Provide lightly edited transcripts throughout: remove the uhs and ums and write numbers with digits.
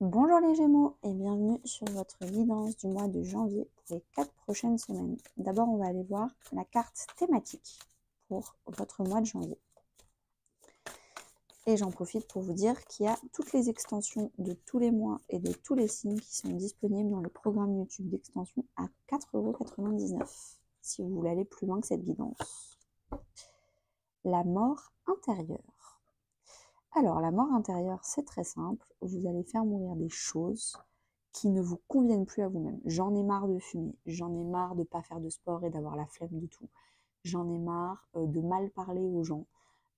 Bonjour les Gémeaux et bienvenue sur votre guidance du mois de janvier pour les 4 prochaines semaines. D'abord, on va aller voir la carte thématique pour votre mois de janvier. Et j'en profite pour vous dire qu'il y a toutes les extensions de tous les mois et de tous les signes qui sont disponibles dans le programme YouTube d'extension à 4,99 € si vous voulez aller plus loin que cette guidance. La mort intérieure. Alors, la mort intérieure, c'est très simple. Vous allez faire mourir des choses qui ne vous conviennent plus à vous-même. J'en ai marre de fumer, j'en ai marre de ne pas faire de sport et d'avoir la flemme de tout. J'en ai marre de mal parler aux gens.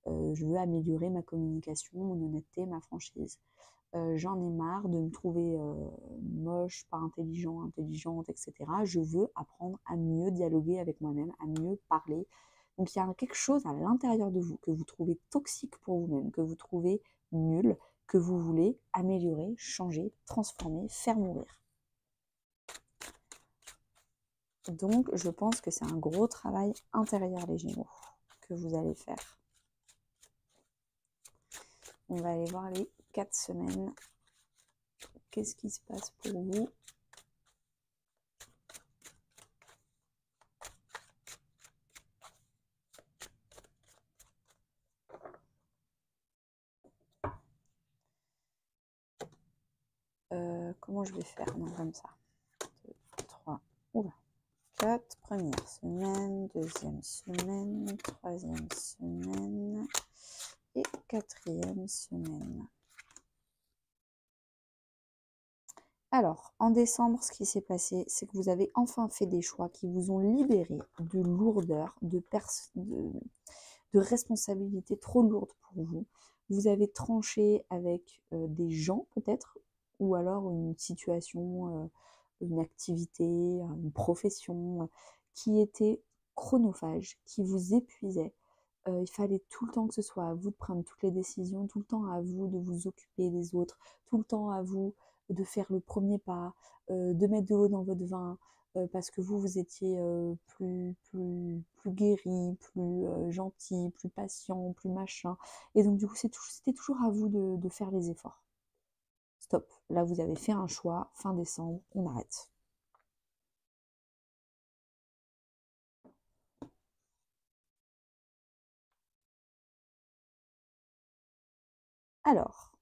Je veux améliorer ma communication, mon honnêteté, ma franchise. J'en ai marre de me trouver moche, pas intelligent, intelligente, etc. Je veux apprendre à mieux dialoguer avec moi-même, à mieux parler. Donc il y a quelque chose à l'intérieur de vous que vous trouvez toxique pour vous-même, que vous trouvez nul, que vous voulez améliorer, changer, transformer, faire mourir. Donc je pense que c'est un gros travail intérieur les Gémeaux que vous allez faire. On va aller voir les 4 semaines. Qu'est-ce qui se passe pour vous ? Comment je vais faire? Non, comme ça. 2, 3, oula. 4, première semaine, deuxième semaine, troisième semaine et quatrième semaine. Alors, en décembre, ce qui s'est passé, c'est que vous avez enfin fait des choix qui vous ont libéré de lourdeur, de responsabilités trop lourdes pour vous. Vous avez tranché avec des gens peut-être, ou alors une situation, une activité, une profession qui était chronophage, qui vous épuisait. Il fallait tout le temps que ce soit à vous de prendre toutes les décisions, tout le temps à vous de vous occuper des autres, tout le temps à vous de faire le premier pas, de mettre de l'eau dans votre vin, parce que vous étiez plus guéri, plus gentil, plus patient, plus machin. Et donc du coup, c'était toujours à vous de faire les efforts. Stop. Là, vous avez fait un choix, fin décembre, on arrête. Alors,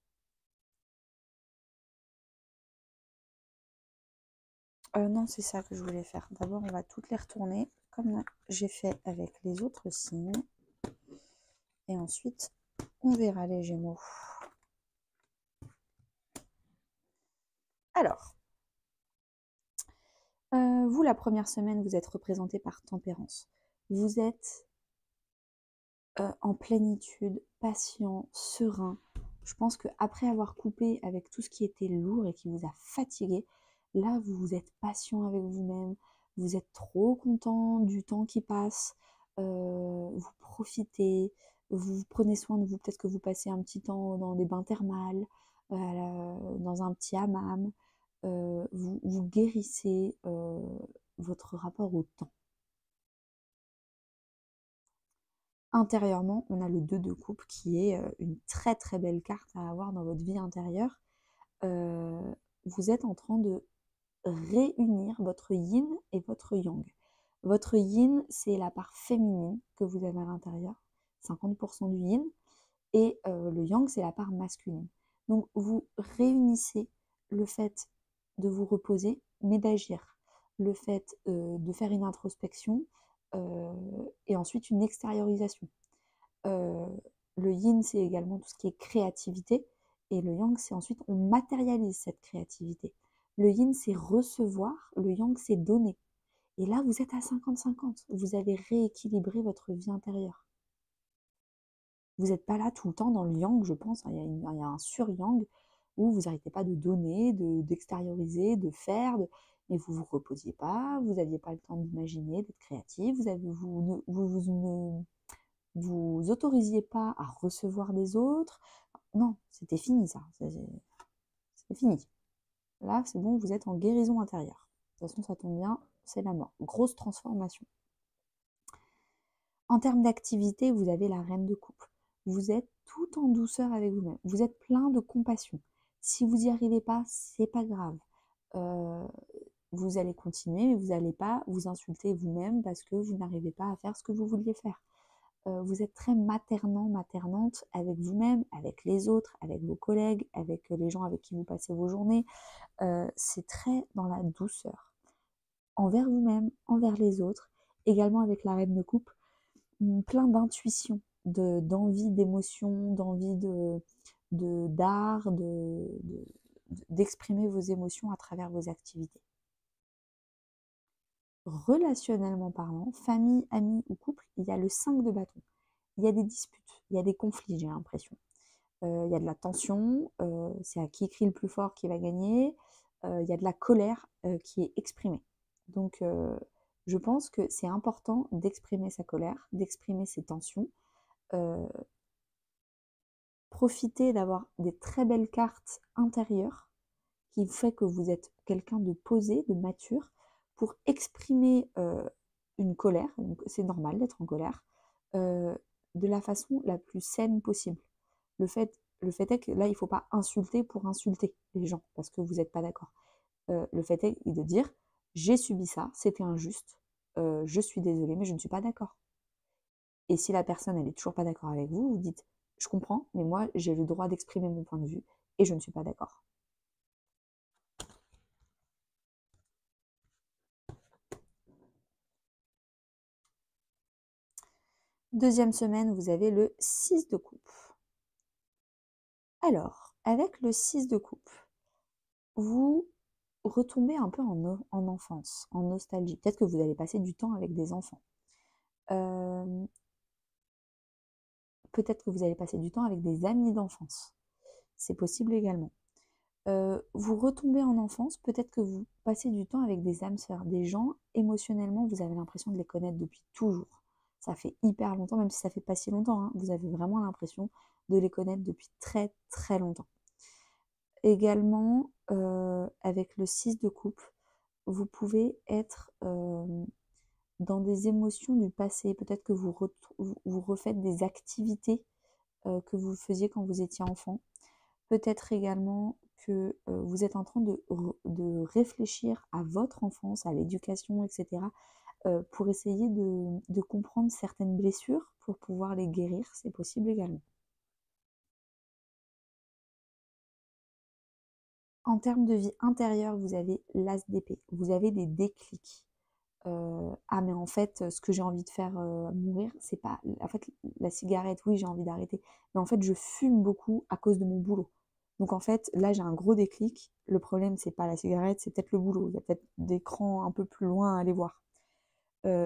non, c'est ça que je voulais faire. D'abord, on va toutes les retourner, comme j'ai fait avec les autres signes. Et ensuite, on verra les Gémeaux. Alors, vous, la première semaine, vous êtes représenté par Tempérance. Vous êtes en plénitude, patient, serein. Je pense qu'après avoir coupé avec tout ce qui était lourd et qui vous a fatigué, là, vous êtes patient avec vous-même. Vous êtes trop content du temps qui passe. Vous profitez. Vous prenez soin de vous. Peut-être que vous passez un petit temps dans des bains thermales, dans un petit hammam. Vous guérissez votre rapport au temps. Intérieurement, on a le 2 de coupe qui est une très très belle carte à avoir dans votre vie intérieure. Vous êtes en train de réunir votre yin et votre yang. Votre yin, c'est la part féminine que vous avez à l'intérieur, 50% du yin, et le yang, c'est la part masculine. Donc vous réunissez le fait de vous reposer, mais d'agir, le fait de faire une introspection et ensuite une extériorisation. Euh, le yin, c'est également tout ce qui est créativité, et le yang, c'est ensuite on matérialise cette créativité. Le yin, c'est recevoir, le yang, c'est donner. Et là, vous êtes à 50-50. Vous avez rééquilibré votre vie intérieure. Vous n'êtes pas là tout le temps dans le yang, je pense. Il y a un sur-yang où vous n'arrêtez pas de donner, d'extérioriser, de faire, mais vous ne vous reposiez pas, vous n'aviez pas le temps d'imaginer, d'être créatif, vous autorisiez pas à recevoir des autres. Non, c'était fini ça. C'est fini. Là, c'est bon, vous êtes en guérison intérieure. De toute façon, ça tombe bien, c'est la mort. Grosse transformation. En termes d'activité, vous avez la reine de coupe. Vous êtes tout en douceur avec vous-même. Vous êtes plein de compassion. Si vous n'y arrivez pas, c'est pas grave. Vous allez continuer, mais vous n'allez pas vous insulter vous-même parce que vous n'arrivez pas à faire ce que vous vouliez faire. Vous êtes très maternant, maternante avec vous-même, avec les autres, avec vos collègues, avec les gens avec qui vous passez vos journées. C'est très dans la douceur. Envers vous-même, envers les autres, également avec la reine de coupe, plein d'intuition, d'envie, d'émotion, d'envie d'art, d'exprimer vos émotions à travers vos activités. Relationnellement parlant, famille, amis ou couple, il y a le 5 de bâton. Il y a des disputes, il y a des conflits, j'ai l'impression. Il y a de la tension, c'est à qui crie le plus fort qui va gagner. Il y a de la colère qui est exprimée. Donc, je pense que c'est important d'exprimer sa colère, d'exprimer ses tensions. Profitez d'avoir des très belles cartes intérieures qui fait que vous êtes quelqu'un de posé, de mature, pour exprimer une colère, c'est normal d'être en colère, de la façon la plus saine possible. Le fait est que là, il ne faut pas insulter pour insulter les gens, parce que vous n'êtes pas d'accord. Le fait est de dire, j'ai subi ça, c'était injuste, je suis désolée, mais je ne suis pas d'accord. Et si la personne, elle n'est toujours pas d'accord avec vous, vous dites, je comprends, mais moi, j'ai le droit d'exprimer mon point de vue, et je ne suis pas d'accord. Deuxième semaine, vous avez le 6 de coupe. Alors, avec le 6 de coupe, vous retombez un peu en enfance, en nostalgie. Peut-être que vous allez passer du temps avec des enfants. Peut-être que vous allez passer du temps avec des amis d'enfance. C'est possible également. Vous retombez en enfance, peut-être que vous passez du temps avec des âmes sœurs, des gens, émotionnellement, vous avez l'impression de les connaître depuis toujours. Ça fait hyper longtemps, même si ça fait pas si longtemps, hein, vous avez vraiment l'impression de les connaître depuis très très longtemps. Également, avec le 6 de coupe, vous pouvez être dans des émotions du passé. Peut-être que vous refaites des activités que vous faisiez quand vous étiez enfant. Peut-être également que vous êtes en train de réfléchir à votre enfance, à l'éducation, etc., pour essayer de comprendre certaines blessures, pour pouvoir les guérir, c'est possible également. En termes de vie intérieure, vous avez l'as d'épée, vous avez des déclics. Ah mais en fait, ce que j'ai envie de faire mourir, c'est pas... En fait, la cigarette, oui, j'ai envie d'arrêter. Mais en fait, je fume beaucoup à cause de mon boulot. Donc en fait, là, j'ai un gros déclic. Le problème, c'est pas la cigarette, c'est peut-être le boulot. Il y a peut-être des crans un peu plus loin à aller voir.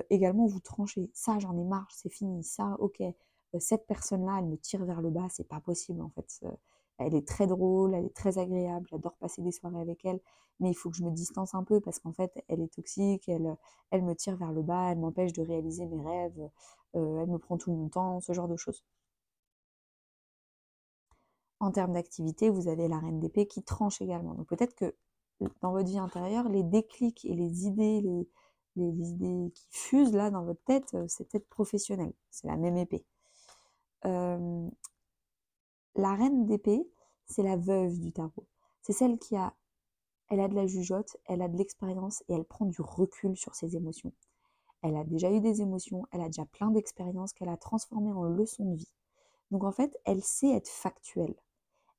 Également, vous tranchez. Ça, j'en ai marre, c'est fini. Ça, ok. Cette personne-là, elle me tire vers le bas, c'est pas possible en fait. Elle est très drôle, elle est très agréable, j'adore passer des soirées avec elle, mais il faut que je me distance un peu parce qu'en fait, elle est toxique, elle me tire vers le bas, elle m'empêche de réaliser mes rêves, elle me prend tout mon temps, ce genre de choses. En termes d'activité, vous avez la reine d'épée qui tranche également. Donc peut-être que dans votre vie intérieure, les déclics et les idées, les idées qui fusent là dans votre tête, c'est peut-être professionnel. C'est la même épée. La reine d'épée, c'est la veuve du tarot. C'est celle elle a de la jugeote, elle a de l'expérience et elle prend du recul sur ses émotions. Elle a déjà eu des émotions, elle a déjà plein d'expériences qu'elle a transformées en leçons de vie. Donc en fait, elle sait être factuelle.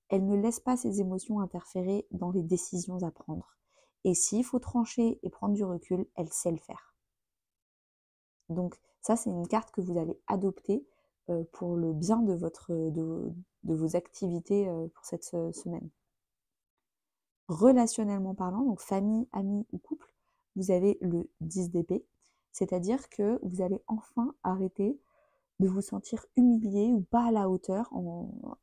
Elle ne laisse pas ses émotions interférer dans les décisions à prendre. Et s'il faut trancher et prendre du recul, elle sait le faire. Donc ça, c'est une carte que vous allez adopter pour le bien de vos activités pour cette semaine. Relationnellement parlant, donc famille, amis ou couple, vous avez le 10 d'épée, c'est-à-dire que vous allez enfin arrêter de vous sentir humilié ou pas à la hauteur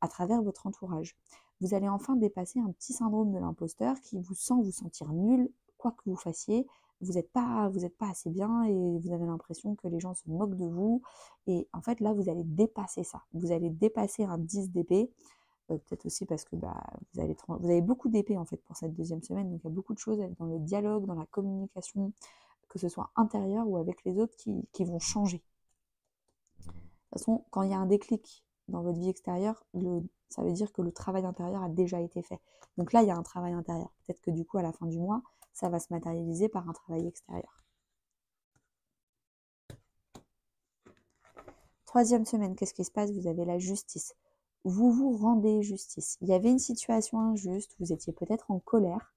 à travers votre entourage. Vous allez enfin dépasser un petit syndrome de l'imposteur qui vous sent vous sentir nul, quoi que vous fassiez. Vous n'êtes pas assez bien et vous avez l'impression que les gens se moquent de vous. Et en fait, là, vous allez dépasser ça. Vous allez dépasser un 10 d'épée. Peut-être aussi parce que vous avez beaucoup d'épées en fait pour cette deuxième semaine. Donc il y a beaucoup de choses dans le dialogue, dans la communication, que ce soit intérieur ou avec les autres qui vont changer. De toute façon, quand il y a un déclic dans votre vie extérieure, Ça veut dire que le travail intérieur a déjà été fait. Donc là, il y a un travail intérieur. Peut-être que du coup, à la fin du mois, ça va se matérialiser par un travail extérieur. Troisième semaine, qu'est-ce qui se passe? Vous avez la justice. Vous vous rendez justice. Il y avait une situation injuste, vous étiez peut-être en colère.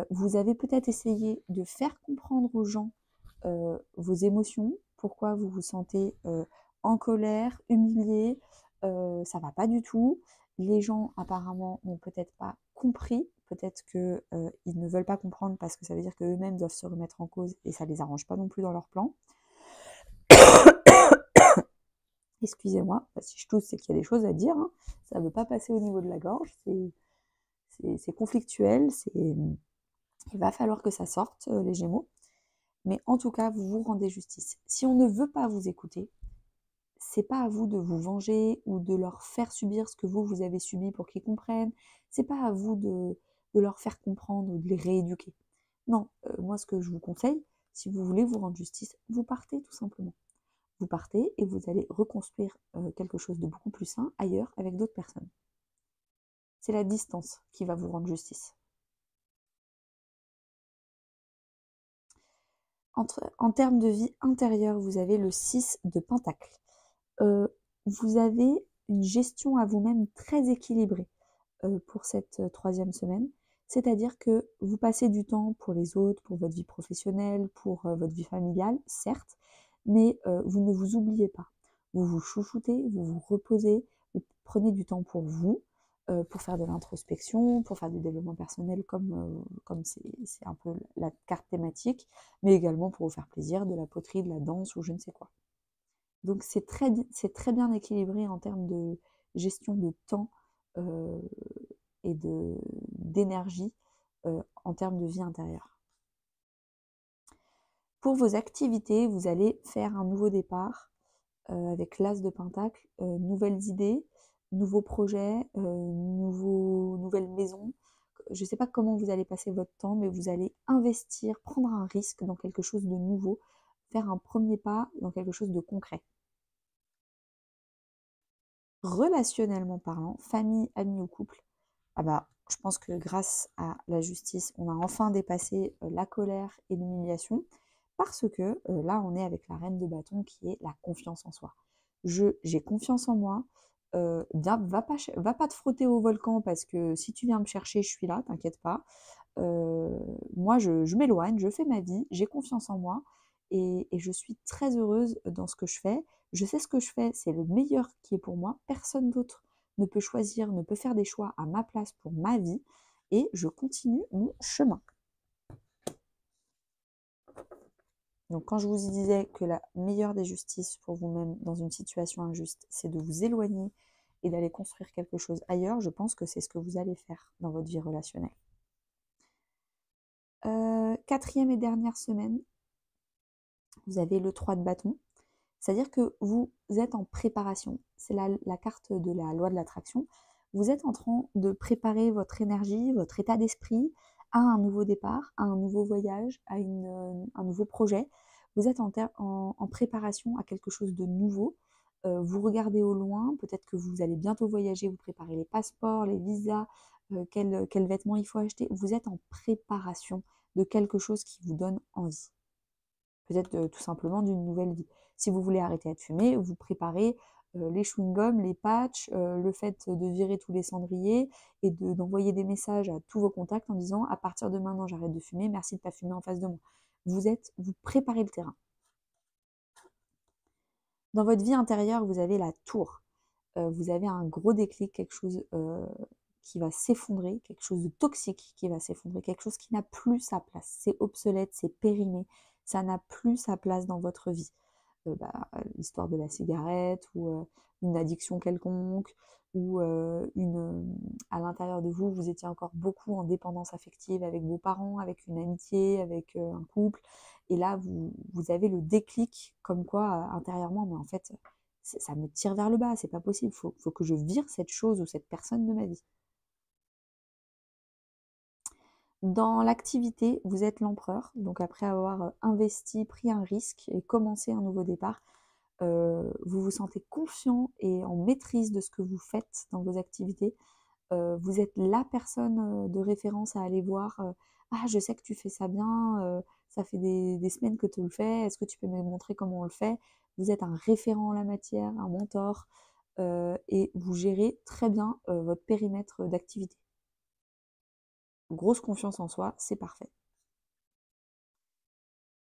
Vous avez peut-être essayé de faire comprendre aux gens vos émotions, pourquoi vous vous sentez en colère, humilié, ça va pas du tout. Les gens apparemment n'ont peut-être pas compris, peut-être que ils ne veulent pas comprendre parce que ça veut dire qu'eux-mêmes doivent se remettre en cause et ça les arrange pas non plus dans leur plan. Excusez-moi, si je tousse, c'est qu'il y a des choses à dire, hein. Ça ne veut pas passer au niveau de la gorge, c'est conflictuel, il va falloir que ça sorte, les Gémeaux. Mais en tout cas, vous vous rendez justice. Si on ne veut pas vous écouter, c'est pas à vous de vous venger ou de leur faire subir ce que vous avez subi pour qu'ils comprennent. C'est pas à vous de leur faire comprendre ou de les rééduquer. Non, moi ce que je vous conseille, si vous voulez vous rendre justice, vous partez tout simplement. Vous partez et vous allez reconstruire quelque chose de beaucoup plus sain ailleurs avec d'autres personnes. C'est la distance qui va vous rendre justice. En termes de vie intérieure, vous avez le 6 de Pentacle. Vous avez une gestion à vous-même très équilibrée pour cette troisième semaine. C'est-à-dire que vous passez du temps pour les autres, pour votre vie professionnelle, pour votre vie familiale, certes, mais vous ne vous oubliez pas. Vous vous chouchoutez, vous vous reposez, vous prenez du temps pour faire de l'introspection, pour faire du développement personnel comme c'est un peu la carte thématique, mais également pour vous faire plaisir, de la poterie, de la danse ou je ne sais quoi. Donc c'est très bien équilibré en termes de gestion de temps et d'énergie en termes de vie intérieure. Pour vos activités, vous allez faire un nouveau départ avec l'As de Pentacle, nouvelles idées, nouveaux projets, nouvelles maisons. Je ne sais pas comment vous allez passer votre temps, mais vous allez investir, prendre un risque dans quelque chose de nouveau, faire un premier pas dans quelque chose de concret. Relationnellement parlant, famille, amis ou couple, ah bah, je pense que grâce à la justice, on a enfin dépassé la colère et l'humiliation parce que là, on est avec la reine de bâton qui est la confiance en soi. J'ai confiance en moi. Va pas te frotter au volcan parce que si tu viens me chercher, je suis là, t'inquiète pas. Moi, je m'éloigne, je fais ma vie, j'ai confiance en moi et je suis très heureuse dans ce que je fais. Je sais ce que je fais, c'est le meilleur qui est pour moi. Personne d'autre ne peut choisir, ne peut faire des choix à ma place pour ma vie et je continue mon chemin. Donc quand je vous disais que la meilleure des justices pour vous-même dans une situation injuste, c'est de vous éloigner et d'aller construire quelque chose ailleurs, je pense que c'est ce que vous allez faire dans votre vie relationnelle. Quatrième et dernière semaine, vous avez le 3 de bâton. C'est-à-dire que vous êtes en préparation. C'est la carte de la loi de l'attraction. Vous êtes en train de préparer votre énergie, votre état d'esprit à un nouveau départ, à un nouveau voyage, à un nouveau projet. Vous êtes en préparation à quelque chose de nouveau. Vous regardez au loin, peut-être que vous allez bientôt voyager, vous préparez les passeports, les visas, quels vêtements il faut acheter. Vous êtes en préparation de quelque chose qui vous donne envie. Peut-être tout simplement d'une nouvelle vie. Si vous voulez arrêter de fumer, vous préparez les chewing-gums, les patchs, le fait de virer tous les cendriers et d'envoyer des messages à tous vos contacts en disant à partir de maintenant j'arrête de fumer, merci de ne pas fumer en face de moi. Vous préparez le terrain. Dans votre vie intérieure, vous avez la tour. Vous avez un gros déclic, quelque chose qui va s'effondrer, quelque chose de toxique qui va s'effondrer, quelque chose qui n'a plus sa place. C'est obsolète, c'est périmé, ça n'a plus sa place dans votre vie. L'histoire de la cigarette ou une addiction quelconque ou à l'intérieur de vous, vous étiez encore beaucoup en dépendance affective avec vos parents, avec une amitié, avec un couple. Et là, vous avez le déclic comme quoi intérieurement, mais en fait, ça me tire vers le bas, c'est pas possible, faut que je vire cette chose ou cette personne de ma vie. Dans l'activité, vous êtes l'empereur, donc après avoir investi, pris un risque et commencé un nouveau départ, vous vous sentez confiant et en maîtrise de ce que vous faites dans vos activités. Vous êtes la personne, de référence à aller voir, «Ah, je sais que tu fais ça bien, ça fait des semaines que tu le fais, est-ce que tu peux me montrer comment on le fait?» Vous êtes un référent en la matière, un mentor, et vous gérez très bien, votre périmètre d'activité. Grosse confiance en soi, c'est parfait.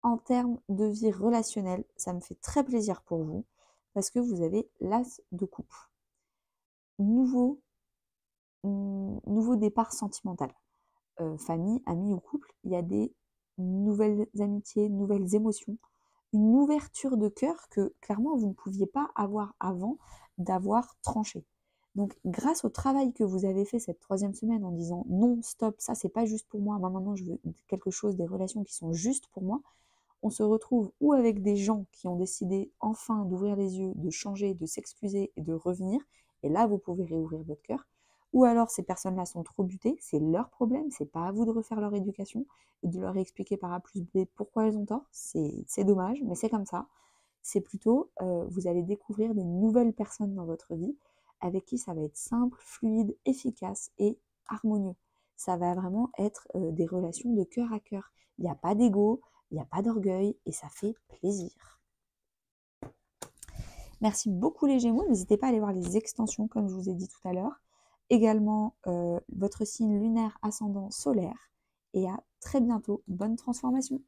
En termes de vie relationnelle, ça me fait très plaisir pour vous parce que vous avez l'as de coupe. Nouveau, nouveau départ sentimental. Famille, amis ou couple, il y a des nouvelles amitiés, nouvelles émotions, une ouverture de cœur que clairement vous ne pouviez pas avoir avant d'avoir tranché. Donc grâce au travail que vous avez fait cette troisième semaine en disant non, stop, ça c'est pas juste pour moi maintenant je veux quelque chose, des relations qui sont justes pour moi, on se retrouve ou avec des gens qui ont décidé enfin d'ouvrir les yeux, de changer, de s'excuser et de revenir, et là vous pouvez réouvrir votre cœur, ou alors ces personnes-là sont trop butées, c'est leur problème, c'est pas à vous de refaire leur éducation et de leur expliquer par A plus B pourquoi elles ont tort, c'est dommage, mais c'est comme ça. C'est plutôt, vous allez découvrir des nouvelles personnes dans votre vie avec qui ça va être simple, fluide, efficace et harmonieux. Ça va vraiment être des relations de cœur à cœur. Il n'y a pas d'ego, il n'y a pas d'orgueil et ça fait plaisir. Merci beaucoup les Gémeaux, n'hésitez pas à aller voir les extensions comme je vous ai dit tout à l'heure. Également votre signe lunaire ascendant solaire et à très bientôt. Bonne transformation.